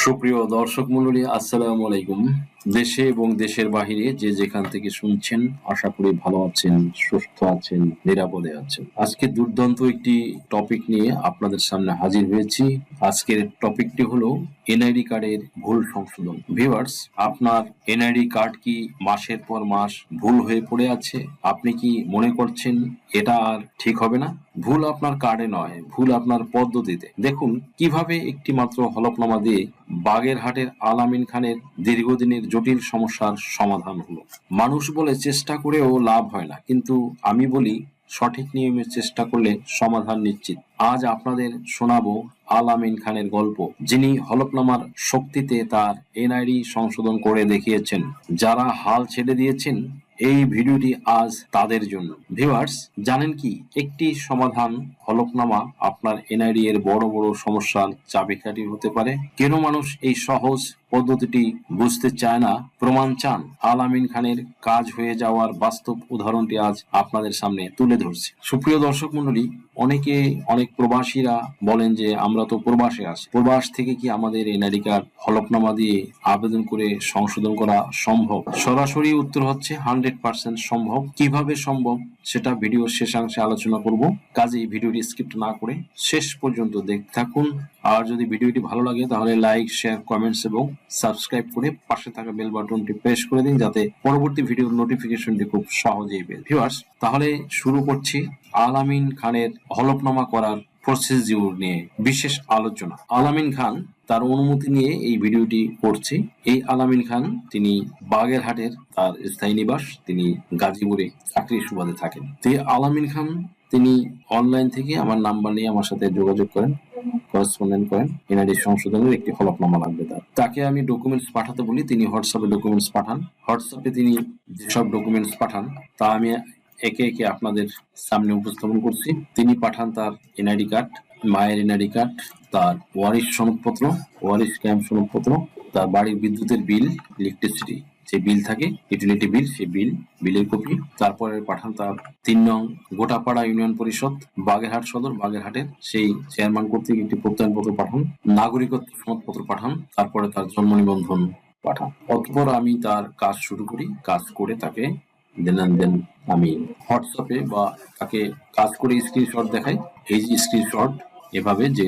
সুপ্রিয় দর্শক মণ্ডলী, আসসালামু আলাইকুম। দেশে এবং দেশের বাহিরে যে যেখান থেকে শুনছেন, আশা করি ভালো আছেন, সুস্থ আছেন, নিরাপদে আছেন। আজকে দুর্দান্ত একটি টপিক নিয়ে আপনাদের সামনে হাজির হয়েছি। আজকের টপিকটি হলো এনআইডি কার্ডের ভুল সংশোধন। ভিউয়ার্স, আপনার এনআইডি কার্ড কি মাসের পর মাস ভুল হয়ে পড়ে আছে? আপনি কি মনে করছেন এটা আর ঠিক হবে না? ভুল আপনার কার্ডে নয়, ভুল আপনার পদ্ধতিতে। দেখুন কিভাবে একটি মাত্র হলফনামা দিয়ে বাগেরহাটের আল আমিন খানের দীর্ঘদিনের জটিল সমস্যার সমাধান হলো। মানুষ বলে চেষ্টা করেও লাভ হয় না, কিন্তু আমি বলি সঠিক নিয়মে চেষ্টা করলে সমাধান নিশ্চিত। আজ আপনাদের শোনাবো আল আমিন খানের গল্প, যিনি হলফনামার শক্তিতে তার এনআইডি সংশোধন করে দেখিয়েছেন। যারা হাল ছেড়ে দিয়েছেন, এই ভিডিওটি আজ তাদের জন্য। ভিউয়ার্স, জানেন কি একটি সমাধান হলফনামা আপনার এনআইডি এর বড় বড় সমস্যার চাবিকাঠি হতে পারে? কেন মানুষ এই সহজ পদ্ধতিটি বুঝতে চায় না, প্রমাণ চান? আল আমিন খানের কাজ হয়ে যাওয়ার বাস্তব উদাহরণটি আজ আপনাদের সামনে তুলে ধরছি। সুপ্রিয় দর্শক মণ্ডলী, অনেক প্রবাসীরা বলেন যে আমরা তো প্রবাসে আছি, প্রবাস থেকে কি আমাদের এনআইডি কার্ড হলফনামা দিয়ে আবেদন করে সংশোধন করা সম্ভব? সরাসরি উত্তর হচ্ছে 100% সম্ভব। কিভাবে সম্ভব সেটা ভিডিও শেষাংশে আলোচনা করব, কাজেই ভিডিওটি স্কিপ না করে শেষ পর্যন্ত দেখতে থাকুন। আর যদি ভিডিওটি ভালো লাগে তাহলে লাইক, শেয়ার, কমেন্টস এবং সাবস্ক্রাইব করে পাশে থাকা বেল বাটনটি প্রেস করে দিন, যাতে পরবর্তী ভিডিওর নোটিফিকেশনটি খুব সহজেই পেয়ে। ভিউয়ার্স, তাহলে শুরু করছি আল আমিন খানের হলফনামা করার প্রসিডিউর নিয়ে বিশেষ আলোচনা। আল আমিন খান তার অনুমতি নিয়ে এই ভিডিওটি করছি। এই আল আমিন খান তিনি বাগেরহাটের তার স্থায়ী নিবাস, তিনি গাজীপুরে চাকরির সুবাদে থাকেন। তো আল আমিন খান তিনি অনলাইন থেকে আমার নাম্বার নিয়ে আমার সাথে যোগাযোগ করেন, করেসপন্ডেন্ট করেন। এনআইডি সংশোধনের একটি হলফনামা লাগবে তাকে আমি ডকুমেন্টস পাঠাতে বলি, তিনি হোয়াটসঅ্যাপে ডকুমেন্টস পাঠান। হোয়াটসঅ্যাপে তিনি যেসব ডকুমেন্টস পাঠান তা আমি একে একে আপনাদের সামনে উপস্থাপন করছি। তিনি পাঠান তার এনআইডি কার্ড, মায়ের এনআইডি কার্ড, তার ওয়ারিশ সনদপত্র, ওয়ারিশ ক্যাম্প সনদপত্র, তার বাড়ির বিদ্যুতের বিল, ইলেকট্রিসিটি যে বিল থাকে, ইউটিলিটি বিল, সেই বিলের কপি। তারপরে পাঠান তার 3 নং গোটাপাড়া ইউনিয়ন পরিষদ, বাগেরহাট সদর, বাগেরহাটের সেই চেয়ারম্যান কর্তৃক একটি প্রত্যয়নপত্র পাঠান, নাগরিকত্ব সনদপত্র পাঠান, তারপরে তার জন্ম নিবন্ধন পাঠান। অতঃপর আমি তার কাজ শুরু করি। কাজ করে তাকে দেন আমি হোয়াটসঅ্যাপে বা তাকে কাজ করে স্ক্রিনশট দেখাই। এই যে স্ক্রিনশট এভাবে যে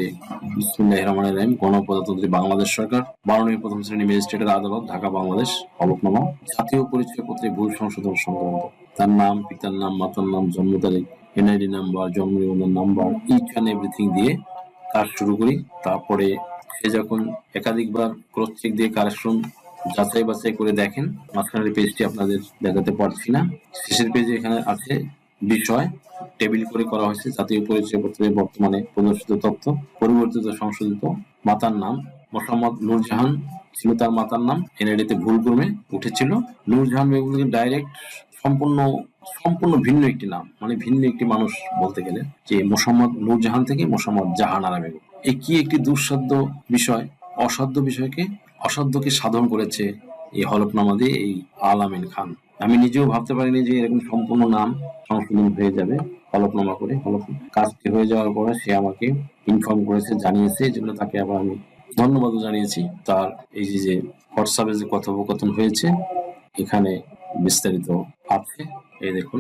বিসমিল্লাহির রহমানির রহিম, গণপ্রজাতন্ত্রী বাংলাদেশ সরকার, মাননীয় প্রথম শ্রেণী ম্যাজিস্ট্রেটের আদালত, ঢাকা, বাংলাদেশ। হলফনামা জাতীয় পরিচয়পত্রে ভুল সংশোধন সংক্রান্ত। তার নাম, পিতার নাম, মাতার নাম, জন্ম তারিখ, এনআইডি নাম্বার, জন্ম নিবন্ধন নাম্বার, ইচ অ্যান্ড এভরিথিং দিয়ে কাজ শুরু করি। তারপরে সে যখন একাধিকবার ক্রস চেক দিয়ে কারেকশন যাচাই বাছাই করে দেখেন, মাঝখানের পেজটি আপনাদের দেখাতে পারছি না, শেষের পেজে এখানে আছে বিষয় টেবিল করে করা হয়েছে জাতীয় পরিচয়পত্রের বর্তমানে প্রদর্শিত তথ্য, পরিবর্তিত সংশোধিত। মাতার নাম মোহাম্মদ নূরজাহান ছিল তার মাতার নাম, এনআইডিতে ভুল ক্রমে উঠেছিল নূরজাহান বেগম, ডাইরেক্ট সম্পূর্ণ ভিন্ন একটি নাম, মানে ভিন্ন একটি মানুষ বলতে গেলে, যে মোহাম্মদ নূরজাহান থেকে মোহাম্মদ জাহানারা বেগম। এই কি একটি দুঃসাধ্য বিষয়! অসাধ্যকে সাধন করেছে এই হলফনামা দিয়ে এই আল আমিন খান। আমি নিজেও ভাবতে পারিনি যে এরকম সম্পূর্ণ নাম সংশোধন হয়ে যাবে হলফনামা করে। কাজটি হয়ে যাওয়ার পরে সে আমাকে ইনফর্ম করেছে, জানিয়েছে, এই জন্য তাকে আবার আমি ধন্যবাদও জানিয়েছি। তার এই যে হোয়াটসঅ্যাপে যে কথোপকথন হয়েছে, এখানে বিস্তারিত আছে, এই দেখুন।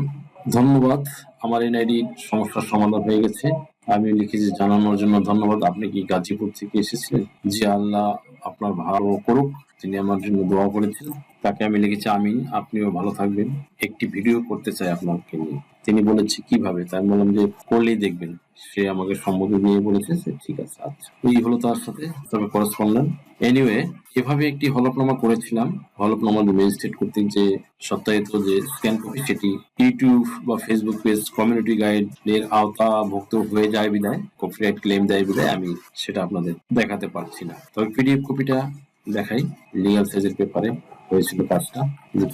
ধন্যবাদ, আমার এনআইডির সমস্যার সমাধান হয়ে গেছে। আমি লিখেছি জানানোর জন্য ধন্যবাদ। আপনি কি গাজীপুর থেকে এসেছিলেন? জি, আল্লাহ আপনার ভালো করুক। তিনি আমার জন্য দোয়া করেছেন। তাকে আমি লিখেছি আমিন, আপনিও ভালো থাকবেন। একটি ভিডিও করতে চাই আপনাকে নিয়ে। তিনি বলেছে কিভাবে? তাই বললাম যে করলেই দেখবেন। সে আমাকে সম্মতি দিয়ে বলেছে যে ঠিক আছে, আচ্ছা। এই হলো তার সাথে তবে করেসপন্ডেন্ট। এনিওয়ে, এভাবে একটি হলফনামা করেছিলাম। হলফনামা ম্যাজিস্ট্রেট কর্তৃক যে সত্যায়িত যে স্ক্যান কপি, সেটি ইউটিউব বা ফেসবুক পেজ কমিউনিটি গাইড এর আওতাভুক্ত হয়ে যায় বিদায়, কপিরাইট ক্লেম দেয় বিদায় আমি সেটা আপনাদের দেখাতে পারছি না। তবে পিডিএফ কপিটা দেখাই। লিগ্যাল সাইজের পেপারে হয়েছিল কাজটা।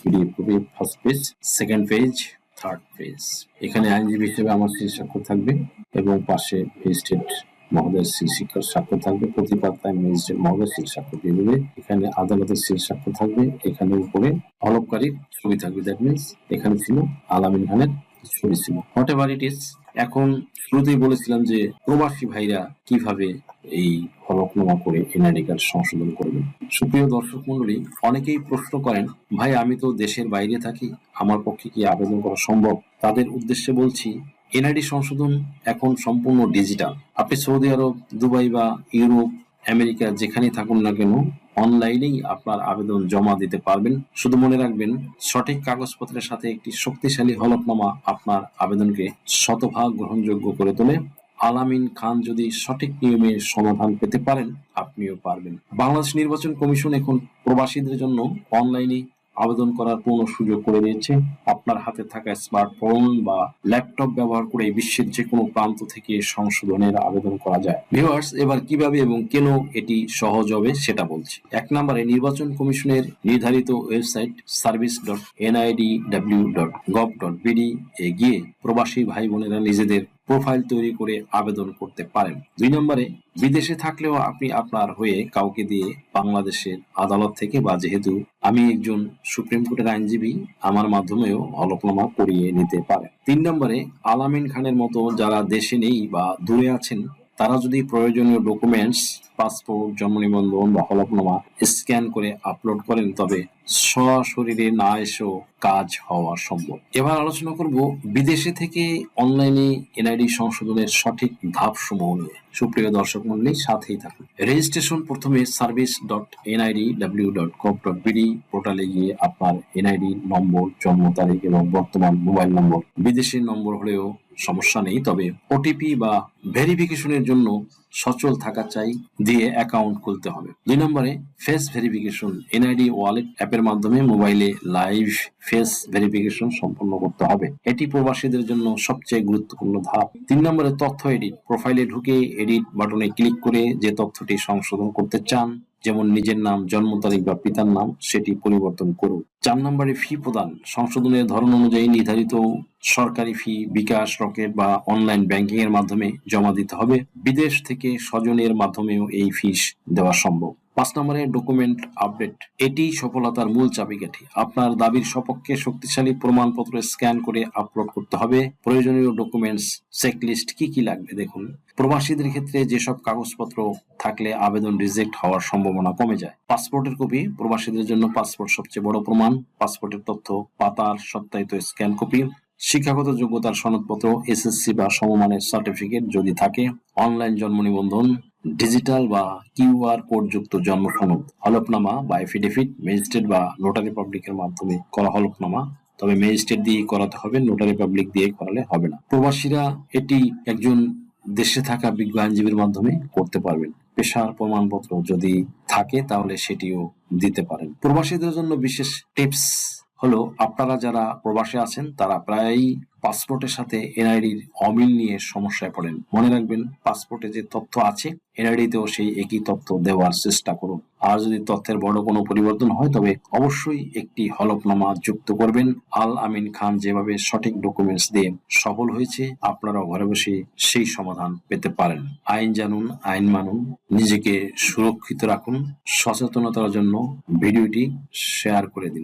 PDF copy, first page, second page, third page. এখানে আইনজীবী হিসেবে আমার সিল স্বাক্ষর থাকবে এবং পাশে ম্যাজিস্ট্রেট মহোদয়ের সিল স্বাক্ষর থাকবে। প্রতি পাতায় ম্যাজিস্ট্রেট মহোদয় সিল স্বাক্ষর দিয়ে দেবে। এখানে আদালতের সিল স্বাক্ষর থাকবে। এখানে উপরে হলফকারীর ছবি থাকবে। দ্যাট মিনস এখানে ছিল আল আমিন খানের ছবি ছিল। হোয়াট এভার ইট ইজ, এখন শুরুতেই বলেছিলাম যে প্রবাসী ভাইরা কিভাবে এই হলফনামা করে এনআইডি কার্ড সংশোধন করবেন। সুপ্রিয় দর্শক মন্ডলী, অনেকেই প্রশ্ন করেন, ভাই আমি তো দেশের বাইরে থাকি, আমার পক্ষে কি আবেদন করা সম্ভব? তাদের উদ্দেশ্যে বলছি, এনআইডি সংশোধন এখন সম্পূর্ণ ডিজিটাল। আপনি সৌদি আরব, দুবাই বা ইউরোপ, আমেরিকা যেখানেই থাকুন না কেন, অনলাইনেই আপনার আবেদন জমা দিতে পারবেন। শুধু মনে রাখবেন, সঠিক কাগজপত্রের সাথে একটি শক্তিশালী হলফনামা আপনার আবেদনকে শতভাগ গ্রহণযোগ্য করে তোলে। আলামিন খান যদি সঠিক নিয়মে সমাধান পেতে পারেন, আপনিও পারবেন। বাংলাদেশ নির্বাচন কমিশন এখন প্রবাসীদের জন্য অনলাইনে আবেদন করার পূর্ণ সুযোগ করে দিয়েছে। আপনার হাতে থাকা স্মার্টফোন বা ল্যাপটপ ব্যবহার করে বিশ্বের যে কোনো প্রান্ত থেকে সংশোধনের আবেদন করা যায়। ভিউয়ার্স, এবার কিভাবে এবং কেন এটি সহজ হবে সেটা বলছি। 1 নম্বরে, নির্বাচন কমিশনের নির্ধারিত ওয়েবসাইট service.nidw.gov.bd এ গিয়ে প্রবাসী ভাই বোনেরা নিজেদের প্রোফাইল তৈরি করে আবেদন করতে পারেন। 2 নম্বরে, বিদেশে থাকলেও আপনি আপনার হয়ে কাউকে দিয়ে বাংলাদেশের আদালত থেকে, বা যেহেতু আমি একজন সুপ্রিম কোর্টের আইনজীবী, আমার মাধ্যমেও হলফনামা করিয়ে নিতে পারেন। 3 নম্বরে, আলামিন খানের মতো যারা দেশে নেই বা দূরে আছেন, তারা যদি প্রয়োজনীয় ডকুমেন্টস, পাসপোর্ট, জন্ম নিবন্ধন বা হলফনামা স্ক্যান করে আপলোড করেন, তবে সশরীরে না এসেও কাজ হওয়া সম্ভব। এবার আলোচনা করব বিদেশে থেকে অনলাইনে এনআইডি সংশোধনের সঠিক ধাপসমূহ নিয়ে। সুপ্রিয় দর্শক মণ্ডলী, সাথেই থাকুন। রেজিস্ট্রেশন, প্রথমে service.nidw.gov.bd পোর্টালে গিয়ে আপনার এনআইডি নম্বর, জন্ম তারিখ এবং বর্তমান মোবাইল নম্বর, বিদেশের নম্বর হলেও সমস্যা নেই, তবে ওটিপি বা ভেরিফিকেশনের জন্য সচল থাকা চাই, দিয়ে অ্যাকাউন্ট খুলতে হবে। 2 নম্বরে, ফেস ভেরিফিকেশন। এনআইডি ওয়ালেট অ্যাপের মাধ্যমে মোবাইলে লাইভ ফেস ভেরিফিকেশন সম্পন্ন করতে হবে। এটি প্রবাসীদের জন্য সবচেয়ে গুরুত্বপূর্ণ ধাপ। 3 নম্বরে, তথ্য এডিট। প্রোফাইলে ঢুকে এডিট বাটনে ক্লিক করে যে তথ্যটি সংশোধন করতে চান, যেমন নিজের নাম, জন্ম তারিখ বা পিতার নাম, সেটি পরিবর্তন করুন। 4 নম্বরে, ফি প্রদান। সংশোধনের ধরন অনুযায়ী নির্ধারিত সরকারি ফি বিকাশ, রকেট বা অনলাইন ব্যাংকিং এর মাধ্যমে জমা দিতে হবে। বিদেশ থেকে স্বজনের মাধ্যমেও এই ফিস দেওয়া সম্ভব। 5 নম্বরে, ডকুমেন্ট আপডেট। এটি সফলতার মূল চাবিকাঠি। আপনার দাবির সপক্ষে শক্তিশালী প্রমাণপত্র স্ক্যান করে আপলোড করতে হবে। প্রয়োজনীয় ডকুমেন্টস চেকলিস্ট কি কি লাগবে দেখুন। প্রবাসীদের ক্ষেত্রে যেসব কাগজপত্র থাকলে আবেদন রিজেক্ট হওয়ার সম্ভাবনা কমে যায়। পাসপোর্টের কপি। প্রবাসীদের জন্য পাসপোর্ট সবচেয়ে বড় প্রমাণ। পাসপোর্টের তথ্য পাতার সত্যায়িত স্ক্যান কপি। শিক্ষাগত যোগ্যতার সনদপত্র, এসএসসি বা সমমানের সার্টিফিকেট যদি থাকে। অনলাইন জন্ম নিবন্ধন, ডিজিটাল বা কিউআর কোড যুক্ত জন্ম সনদ। হলফনামা বা এফিডেভিট, ম্যাজিস্ট্রেট বা নোটারি পাবলিকের মাধ্যমে করা হলফনামা, তবে ম্যাজিস্ট্রেট দিয়ে করাতে হবে, নোটারি পাবলিক দিয়ে করালে হবে না। প্রবাসীরা এটি একজন দেশে থাকা বিজ্ঞ আইনজীবীর মাধ্যমে করতে পারবেন। পেশার প্রমাণপত্র যদি থাকে তাহলে সেটিও দিতে পারেন। প্রবাসীদের জন্য বিশেষ টিপস হলো, আপনারা যারা প্রবাসে আছেন তারা প্রায়ই পাসপোর্টের সাথে এনআইডির অমিল নিয়ে সমস্যায় পড়েন। মনে রাখবেন, পাসপোর্টে যে তথ্য আছে এনআইডিতেও সেই একই তথ্য দেওয়ার চেষ্টা করুন। আর যদি তথ্যের বড় কোনো পরিবর্তন হয়, তবে অবশ্যই একটি হলফনামা যুক্ত করবেন। আল আমিন খান যেভাবে সঠিক ডকুমেন্টস দিয়ে সফল হয়েছে, আপনারাও ঘরে বসে সেই সমাধান পেতে পারেন। আইন জানুন, আইন মানুন, নিজেকে সুরক্ষিত রাখুন। সচেতনতার জন্য ভিডিওটি শেয়ার করে দিন।